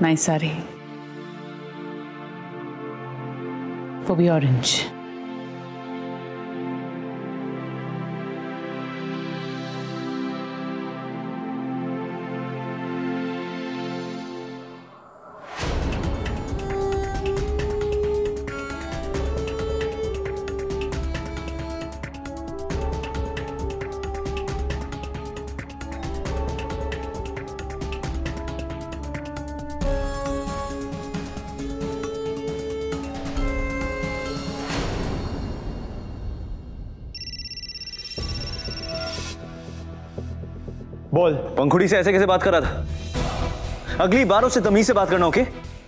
Nice sari. For the orange. बोल। पंखुड़ी से ऐसे कैसे बात कर रहा था? अगली बार उससे तमीज से बात करना, okay?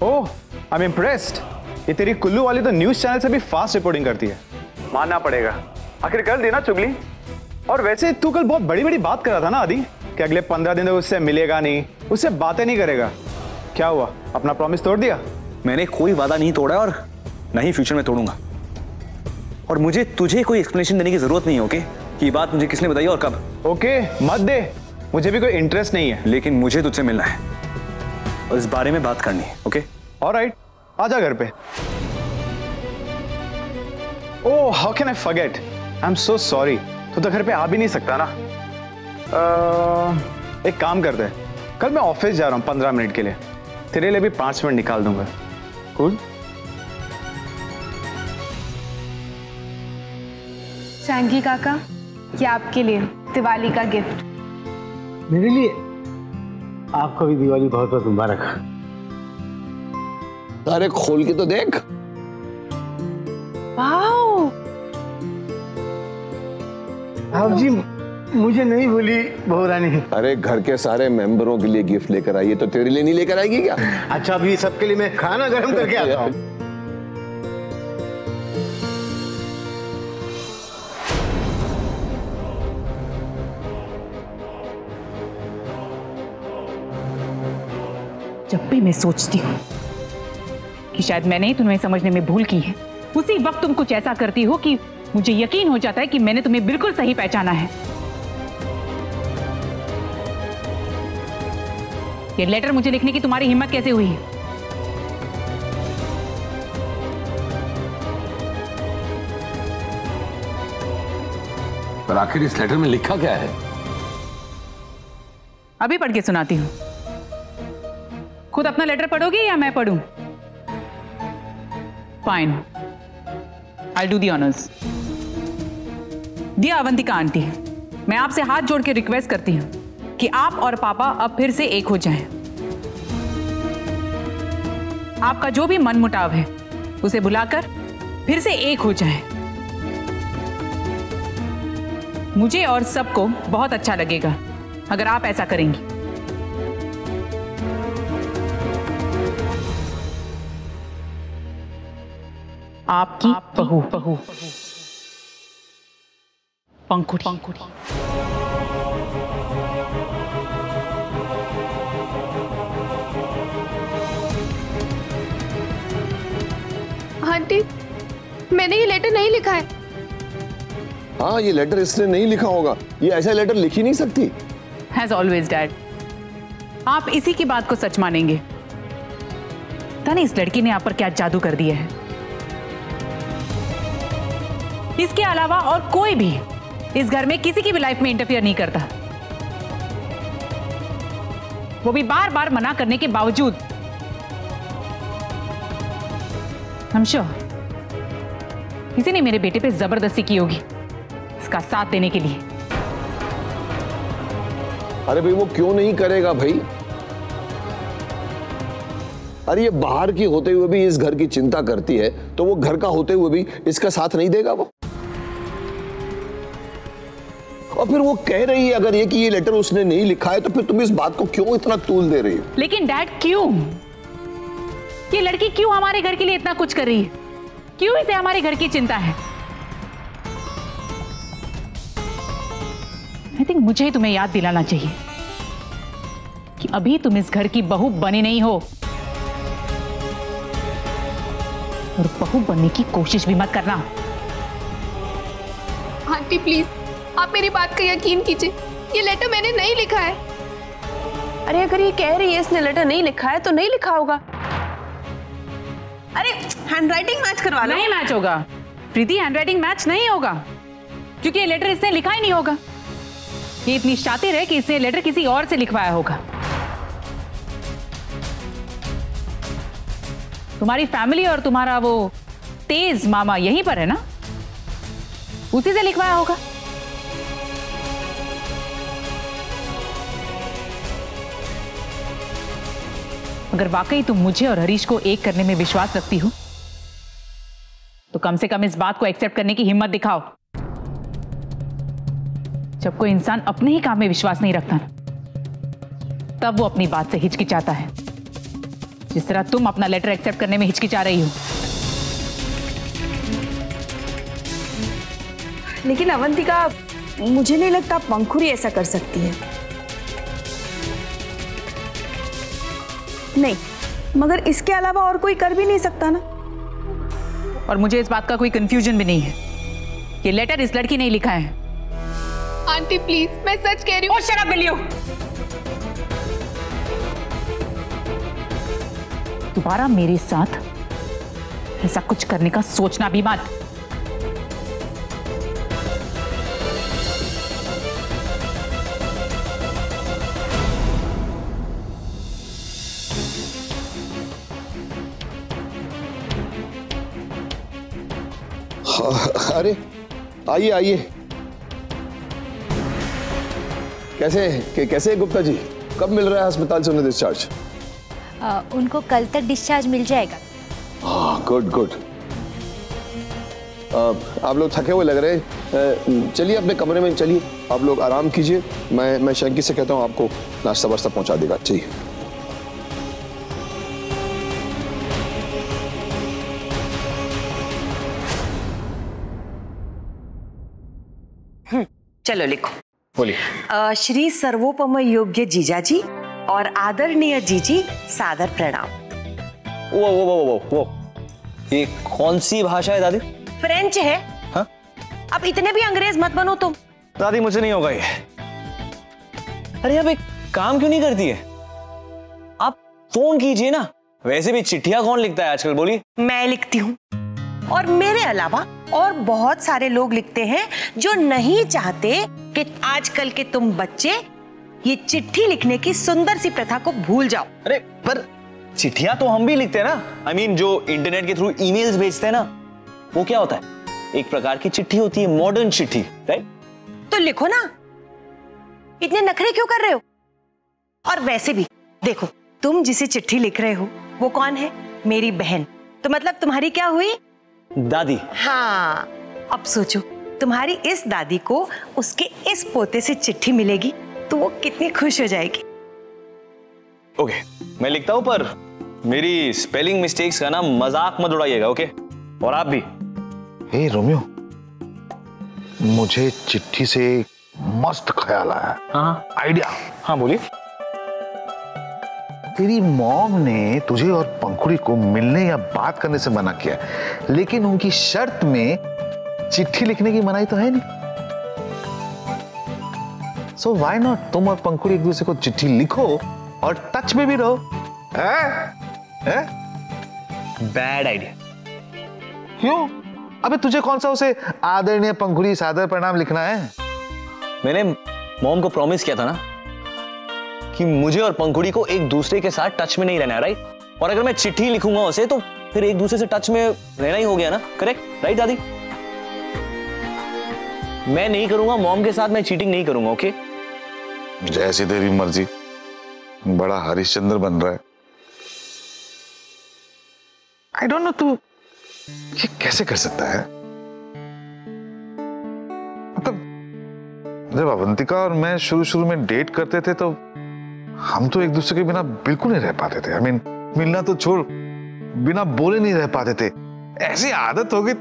Oh, I am impressed. ये तेरी कुल्लू वाली तो न्यूज चैनल से भी फास्ट रिपोर्टिंग करती है, मानना पड़ेगा। आखिर कर देना चुगली। और वैसे तू कल बहुत बड़ी बड़ी बात कर रहा था ना आदि, कि अगले 15 दिन तक उससे मिलेगा नहीं, उससे बातें नहीं करेगा। क्या हुआ, अपना प्रॉमिस तोड़ दिया? मैंने कोई वादा नहीं तोड़ा और न ही फ्यूचर में तोड़ूंगा। और मुझे तुझे कोई एक्सप्लेनेशन देने की जरूरत नहीं है, ओके? कि ये बात मुझे किसने बताई और कब। ओके, मत दे, मुझे भी कोई इंटरेस्ट नहीं है। लेकिन मुझे तुझसे मिलना है और इस बारे में बात करनी है, ओके? ऑलराइट, आजा घर पे। Oh, how can I forget, I am so sorry. तू तो घर पे आ भी नहीं सकता ना। एक काम करते हैं, कल मैं ऑफिस जा रहा हूँ 15 मिनट के लिए, तेरे लिए भी 5 मिनट निकाल दूंगा। कूल? शांगी काका, ये आपके लिए दिवाली का गिफ्ट। मेरे लिए? आपको भी दिवाली बहुत बहुत मुबारक। अरे खोल के तो देख। वाओ! आप जी मुझे नहीं भूली बहू रानी। अरे घर के सारे मेंबरों के लिए गिफ्ट लेकर आई है, तो तेरे लिए नहीं लेकर आएगी क्या? अच्छा, अभी सबके लिए मैं खाना गर्म करके आता हूँ। जब भी मैं सोचती हूँ कि शायद मैंने ही तुम्हें समझने में भूल की है, उसी वक्त तुम कुछ ऐसा करती हो कि मुझे यकीन हो जाता है कि मैंने तुम्हें बिल्कुल सही पहचाना है। ये लेटर मुझे लिखने की तुम्हारी हिम्मत कैसे हुई? पर आखिर इस लेटर में लिखा क्या है? अभी पढ़ के सुनाती हूँ। खुद अपना लेटर पढ़ोगे या मैं पढ़ूं? Fine, I do the honours. Dear Avantika aunty, मैं आपसे हाथ जोड़ के रिक्वेस्ट करती हूं कि आप और पापा अब फिर से एक हो जाएं। आपका जो भी मनमुटाव है उसे भुलाकर फिर से एक हो जाएं। मुझे और सबको बहुत अच्छा लगेगा अगर आप ऐसा करेंगी। आपकी बहू पंखुड़ी। आंटी, मैंने ये लेटर नहीं लिखा है। हाँ, ये लेटर इसने नहीं लिखा होगा। ये ऐसा लेटर लिख ही नहीं सकती। As always, Dad, आप इसी की बात को सच मानेंगे। पता नहीं इस लड़की ने आप पर क्या जादू कर दिया है। इसके अलावा और कोई भी इस घर में किसी की भी लाइफ में इंटरफियर नहीं करता, वो भी बार बार मना करने के बावजूद। I'm sure किसी ने मेरे बेटे पे जबरदस्ती की होगी इसका साथ देने के लिए। अरे भाई, वो क्यों नहीं करेगा भाई? अरे ये बाहर की होते हुए भी इस घर की चिंता करती है, तो वो घर का होते हुए भी इसका साथ नहीं देगा वो? और फिर वो कह रही है अगर ये लेटर उसने नहीं लिखा है, तो फिर तुम इस बात को क्यों इतना तूल दे रही हो? लेकिन डैड, क्यों? ये लड़की क्यों हमारे घर के लिए इतना कुछ कर रही है? क्यों इसे हमारे घर की चिंता है? आई थिंक मुझे ही तुम्हें याद दिलाना चाहिए कि अभी तुम इस घर की बहू बनी नहीं हो और बहू बनने की कोशिश भी मत करना। आंटी प्लीज, आप मेरी बात का यकीन कीजिए, ये लेटर मैंने नहीं लिखा है। अरे अगर ये कह रही है इसने लेटर नहीं लिखा है तो नहीं लिखा होगा। अरे हैंडराइटिंग मैच करवा लो। नहीं मैच होगा प्रीति, हैंडराइटिंग मैच नहीं होगा क्योंकि ये लेटर इसने लिखा ही नहीं होगा। ये इतनी शातिर है कि इसने लेटर किसी और से लिखवाया होगा। तुम्हारी फैमिली और तुम्हारा वो तेज मामा यहीं पर है ना, उसी से लिखवाया होगा। अगर वाकई तुम मुझे और हरीश को एक करने में विश्वास रखती हो तो कम से कम इस बात को एक्सेप्ट करने की हिम्मत दिखाओ। जब कोई इंसान अपने ही काम में विश्वास नहीं रखता तब वो अपनी बात से हिचकिचाता है, जिस तरह तुम अपना लेटर एक्सेप्ट करने में हिचकिचा रही हो। लेकिन अवंतिका, मुझे नहीं लगता पंखुड़ी ऐसा कर सकती है। नहीं, मगर इसके अलावा और कोई कर भी नहीं सकता ना। और मुझे इस बात का कोई कंफ्यूजन भी नहीं है, ये लेटर इस लड़की ने ही लिखा है। आंटी प्लीज, मैं सच कह रही हूँ। शट अप बिल्लियो, दोबारा मेरे साथ ऐसा कुछ करने का सोचना भी मत। अरे आइए आइए। कैसे गुप्ता जी, कब मिल रहा है अस्पताल से उन्हें डिस्चार्ज? उनको कल तक डिस्चार्ज मिल जाएगा। हाँ गुड गुड। आप लोग थके हुए लग रहे हैं, चलिए अपने कमरे में चलिए, आप लोग आराम कीजिए। मैं शंकी से कहता हूँ आपको नाश्ता वास्ता पहुंचा देगा। चाहिए चलो लिखो। बोलिए। श्री सर्वोपम योग्य जीजाजी और आदरणीय जीजी सादर प्रणाम। वो ये कौन सी भाषा है दादी? फ्रेंच है। हाँ? अब इतने भी अंग्रेज मत बनो तुम। दादी मुझे नहीं होगा ये। अरे अब एक काम क्यों नहीं करती है, आप फोन कीजिए ना। वैसे भी चिट्ठियां कौन लिखता है आजकल, बोलिए। मैं लिखती हूँ और मेरे अलावा और बहुत सारे लोग लिखते हैं जो नहीं चाहते कि आजकल के तुम बच्चे ये चिट्ठी लिखने की सुंदर सी प्रथा को भूल जाओ। अरे पर चिट्ठियां तो हम भी लिखते हैं ना। I mean, जो इंटरनेट के थ्रू ईमेल्स भेजते हैं ना, वो क्या होता है, एक प्रकार की चिट्ठी होती है, मॉडर्न चिट्ठी, राइट? तो लिखो ना, इतने नखरे क्यों कर रहे हो? और वैसे भी देखो, तुम जिसे चिट्ठी लिख रहे हो वो कौन है? मेरी बहन। तो मतलब तुम्हारी क्या हुई? दादी। हाँ, अब सोचो तुम्हारी इस दादी को उसके इस पोते से चिट्ठी मिलेगी तो वो कितनी खुश हो जाएगी। ओके, मैं लिखता हूं, पर मेरी स्पेलिंग मिस्टेक्स का ना मजाक मत उड़ाइएगा, ओके? और आप भी। हे रोमियो, मुझे चिट्ठी से मस्त ख्याल आया। हाँ आइडिया। हाँ बोलिए। तेरी मॉम ने तुझे और पंखुड़ी को मिलने या बात करने से मना किया, लेकिन उनकी शर्त में चिट्ठी लिखने की मनाही तो है नहीं। सो व्हाई नॉट तुम और पंखुड़ी एक दूसरे को चिट्ठी लिखो और टच में भी रहो। Bad idea. क्यों? अबे तुझे कौन सा उसे आदरणीय पंखुड़ी सादर प्रणाम लिखना है? मैंने मॉम को प्रॉमिस किया था ना कि मुझे और पंखुड़ी को एक दूसरे के साथ टच में नहीं रहना है, राइट? और अगर मैं चिट्ठी लिखूंगा उसे तो फिर एक दूसरे से टच में रहना ही हो गया ना, करेक्ट? राइट दादी? मैं नहीं करूंगा मॉम के साथ, मैं चीटिंग नहीं करूंगा, ओके? जैसी तेरी मर्जी। बड़ा हरिश्चंद्र बन रहा है। आई डोंट नो, तू ये कैसे कर सकता है? मतलब जब अवंतिका और मैं शुरू में डेट करते थे तो हम तो एक दूसरे के बिना बिल्कुल नहीं रह पाते थे। I mean, मिलना तो छोड़, बिना बोले नहीं रह पाते थे। ऐसी आदत हो गई।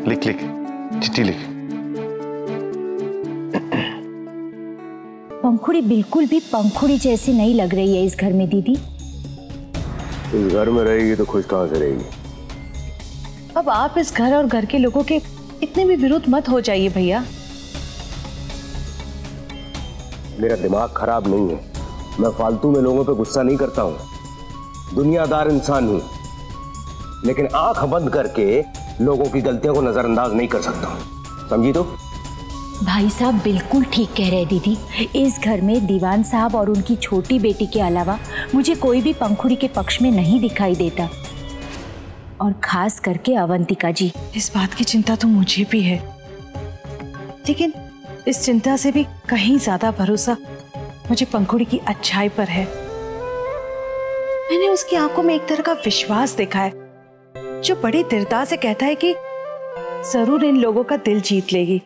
लिख लिख, चिट्ठी लिख। पंखुड़ी बिल्कुल भी पंखुड़ी जैसी नहीं लग रही है इस घर में दीदी। इस घर में रहेगी तो खुश कहाँ से रहेगी? अब आप इस घर और घर के लोगों के इतने भी विरुद्ध मत हो जाइए भैया। मेरा दिमाग खराब नहीं है, मैं फालतू में लोगों पे गुस्सा नहीं करता हूँ, दुनियादार इंसान हूँ, लेकिन आंख बंद करके लोगों की गलतियों को नजरअंदाज नहीं कर सकता हूँ, समझी? तो भाई साहब बिल्कुल ठीक कह रहे दीदी। इस घर में दीवान साहब और उनकी छोटी बेटी के अलावा मुझे कोई भी पंखुड़ी के पक्ष में नहीं दिखाई देता, और खास करके अवंतिका जी। इस बात की चिंता तो मुझे भी है, लेकिन इस चिंता से भी कहीं ज्यादा भरोसा मुझे पंखुड़ी की अच्छाई पर है। मैंने उसकी आंखों में एक तरह का विश्वास देखा है जो बड़ी दृढ़ता से कहता है कि जरूर इन लोगों का दिल जीत लेगी,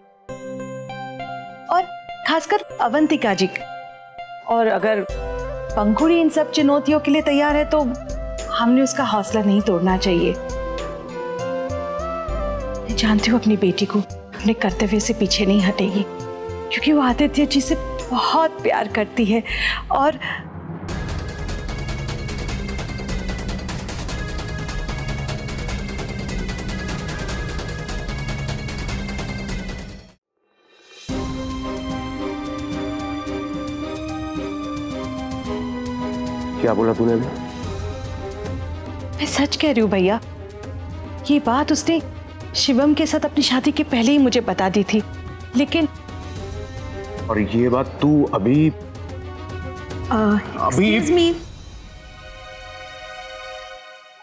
और खासकर अवंतिका जी। और अगर पंखुड़ी इन सब चुनौतियों के लिए तैयार है तो हमने उसका हौसला नहीं तोड़ना चाहिए। मैं जानती हूँ अपनी बेटी को अपने कर्तव्य से पीछे नहीं हटेगी, क्योंकि वो आदित्य जी से बहुत प्यार करती है। और क्या बोला तूने अभी? मैं सच कह रही हूँ भैया, ये बात उसने शिवम के साथ अपनी शादी के पहले ही मुझे बता दी थी, लेकिन और ये बात तू अभी Excuse me,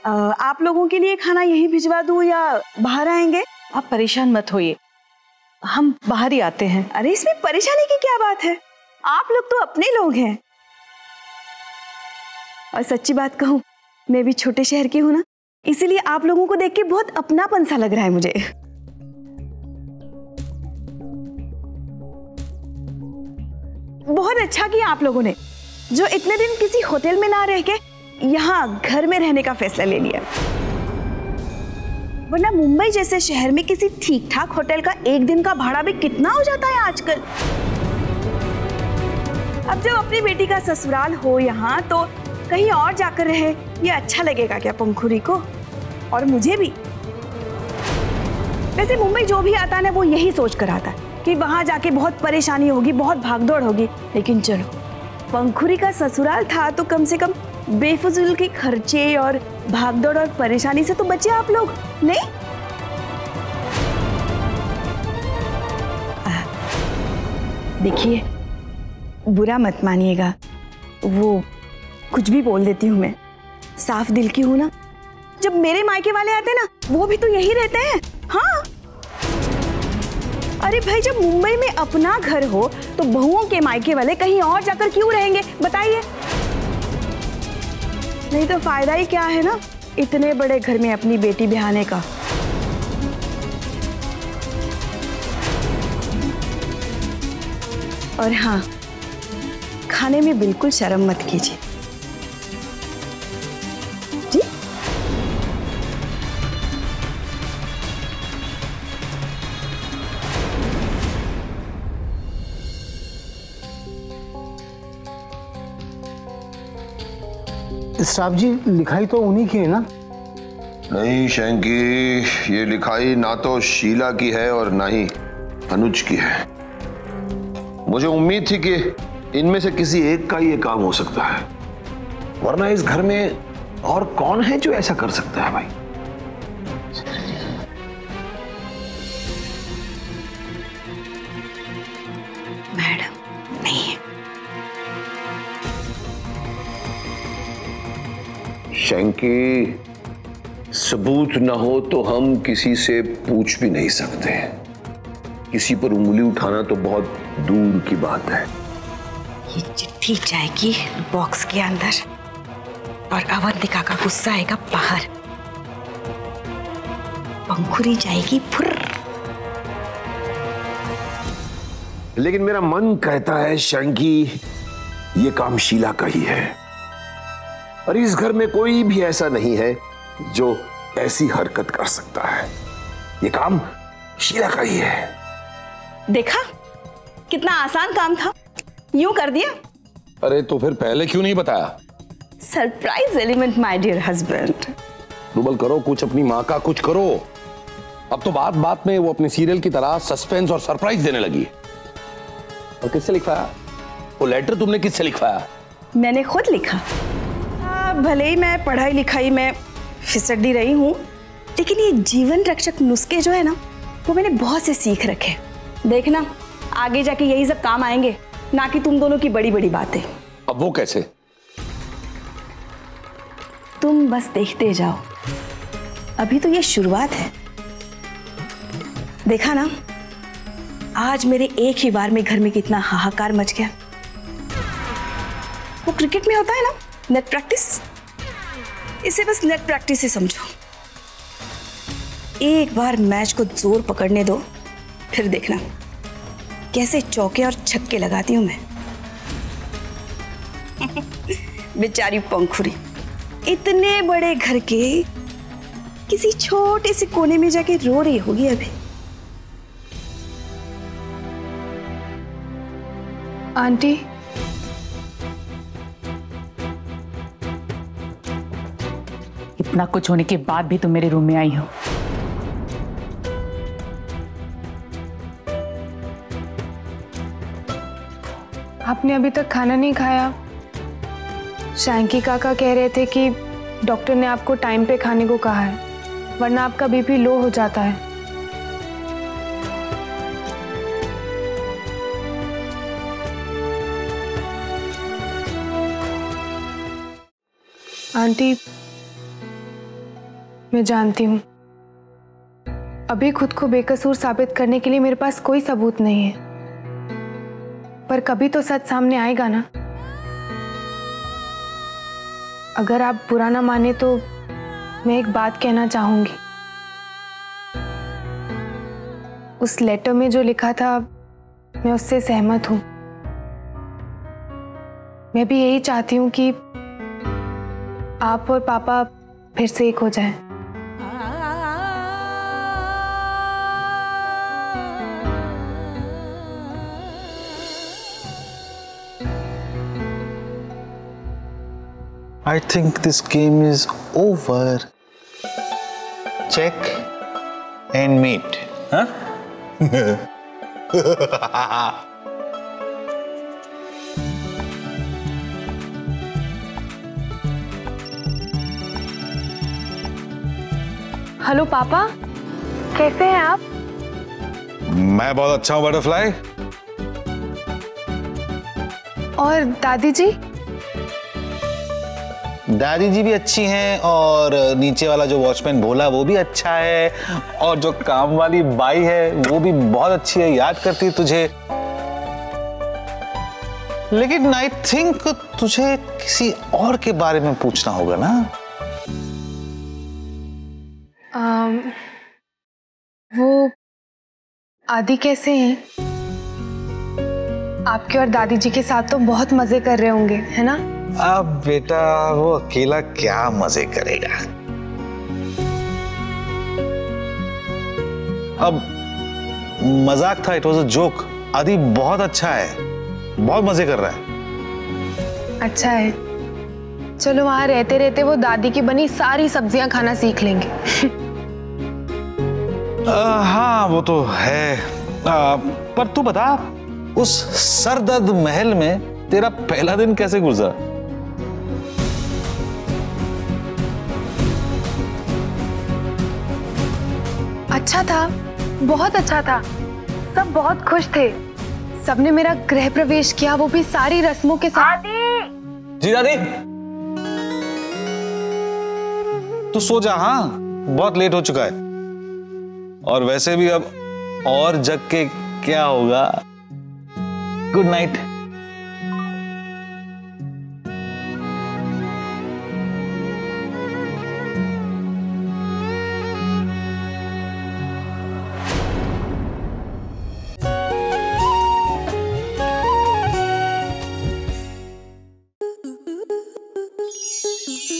आप लोगों के लिए खाना यहीं भिजवा दूं या बाहर आएंगे? आप परेशान मत होइए, हम बाहर ही आते हैं। अरे इसमें परेशानी की क्या बात है, आप लोग तो अपने लोग हैं। और सच्ची बात कहूं, मैं भी छोटे शहर की हूं ना, इसीलिए आप लोगों को देख के बहुत अपनापन सा लग रहा है मुझे। बहुत अच्छा किया आप लोगों ने जो इतने दिन किसी होटल में ना रह के यहाँ घर में रहने का फैसला ले लिया, वरना मुंबई जैसे शहर में किसी ठीक ठाक होटल का एक दिन का भाड़ा भी कितना हो जाता है आजकल। अब जब अपनी बेटी का ससुराल हो यहाँ तो कहीं और जाकर रहे, ये अच्छा लगेगा क्या पंखुड़ी को और मुझे भी? वैसे मुंबई जो भी आता है ना वो यही सोच कर आता है कि वहां जाके बहुत परेशानी होगी, बहुत भागदौड़ होगी, लेकिन चलो पंखुड़ी का ससुराल था तो कम से कम बेफिजूल के खर्चे और भागदौड़ और परेशानी से तो बचे आप लोग, नहीं? देखिए बुरा मत मानिएगा, वो कुछ भी बोल देती हूँ मैं, साफ दिल की हूँ ना। जब मेरे मायके वाले आते हैं ना वो भी तो यही रहते हैं। हाँ अरे भाई, जब मुंबई में अपना घर हो तो बहुओं के मायके वाले कहीं और जाकर क्यों रहेंगे बताइए? नहीं तो फायदा ही क्या है ना इतने बड़े घर में अपनी बेटी ब्याहने का। और हाँ, खाने में बिल्कुल शर्म मत कीजिए जी। साहब जी, लिखाई तो उन्हीं की है ना? नहीं शैंकी, ये लिखाई ना तो शीला की है और ना ही अनुज की है। मुझे उम्मीद थी कि इनमें से किसी एक का ये काम हो सकता है, वरना इस घर में और कौन है जो ऐसा कर सकता है भाई? मैडम नहीं है। शैंकी, सबूत ना हो तो हम किसी से पूछ भी नहीं सकते। किसी पर उंगली उठाना तो बहुत दूर की बात है। ये चिट्ठी जाएगी बॉक्स के अंदर और अवंतिका का गुस्सा आएगा बाहर। पंखुड़ी जाएगी फुर्र। लेकिन मेरा मन कहता है शैंकी, ये काम शीला का ही है, और इस घर में कोई भी ऐसा नहीं है जो ऐसी हरकत कर सकता है। ये काम शीला का ही है। देखा कितना आसान काम था, यूं कर दिया। अरे तो फिर पहले क्यों नहीं बताया? Surprise element my dear husband. Double करो कुछ, अपनी माँ का कुछ करो। अब तो बात बात में वो अपने सीरियल की तरह सस्पेंस और सरप्राइज देने लगी है। और किससे लिखवाया वो लेटर? तुमने किससे लिखवाया? मैंने खुद लिखा। भले ही मैं पढ़ाई लिखाई में फिसड्डी रही हूँ, लेकिन ये जीवन रक्षक नुस्खे जो है ना, वो मैंने बहुत से सीख रखे। देखना आगे जाके यही सब काम आएंगे, ना कि तुम दोनों की बड़ी बड़ी बातें। अब वो कैसे? तुम बस देखते जाओ, अभी तो ये शुरुआत है। देखा ना आज मेरे एक ही बार में घर में कितना हाहाकार मच गया। वो क्रिकेट में होता है ना नेट प्रैक्टिस, इसे बस नेट प्रैक्टिस ही समझो। एक बार मैच को जोर पकड़ने दो, फिर देखना कैसे चौके और छक्के लगाती हूं मैं। बेचारी पंखुड़ी इतने बड़े घर के किसी छोटे से कोने में जाके रो रही होगी अभी। आंटी, इतना कुछ होने के बाद भी तुम मेरे रूम में आई हो। आपने अभी तक खाना नहीं खाया। शैंकी काका कह रहे थे कि डॉक्टर ने आपको टाइम पे खाने को कहा है, वरना आपका बीपी लो हो जाता है। आंटी, मैं जानती हूँ अभी खुद को बेकसूर साबित करने के लिए मेरे पास कोई सबूत नहीं है, पर कभी तो सच सामने आएगा ना। अगर आप बुरा ना माने तो मैं एक बात कहना चाहूंगी। उस लेटर में जो लिखा था मैं उससे सहमत हूं। मैं भी यही चाहती हूं कि आप और पापा फिर से एक हो जाएं। I think this game is over. Check and meet. हाँ? हेलो पापा, कैसे हैं आप? मैं बहुत अच्छा हूँ बटरफ्लाई। और दादी जी? दादी जी भी अच्छी हैं, और नीचे वाला जो वॉचमैन भोला वो भी अच्छा है, और जो काम वाली बाई है वो भी बहुत अच्छी है, याद करती है तुझे। लेकिन आई थिंक तुझे किसी और के बारे में पूछना होगा ना। वो आदि कैसे हैं? आपके और दादी जी के साथ तो बहुत मजे कर रहे होंगे, है ना? अब बेटा वो अकेला क्या मजे करेगा। अब मजाक था, इट वॉज अ जोक। आदि बहुत अच्छा है, बहुत मजे कर रहा है। अच्छा है, चलो वहां रहते रहते वो दादी की बनी सारी सब्जियां खाना सीख लेंगे। हाँ वो तो है। पर तू बता, उस सरदर्द महल में तेरा पहला दिन कैसे गुजरा? अच्छा था, बहुत अच्छा था। सब बहुत खुश थे। सबने मेरा गृह प्रवेश किया, वो भी सारी रस्मों के साथ। जी दादी। तू सो जा, हाँ बहुत लेट हो चुका है। और वैसे भी अब और जग के क्या होगा। Good night.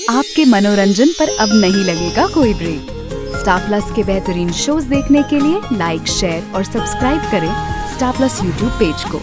आपके मनोरंजन पर अब नहीं लगेगा कोई ब्रेक। स्टार प्लस के बेहतरीन शोज देखने के लिए लाइक, शेयर और सब्सक्राइब करें स्टार प्लस यूट्यूब पेज को।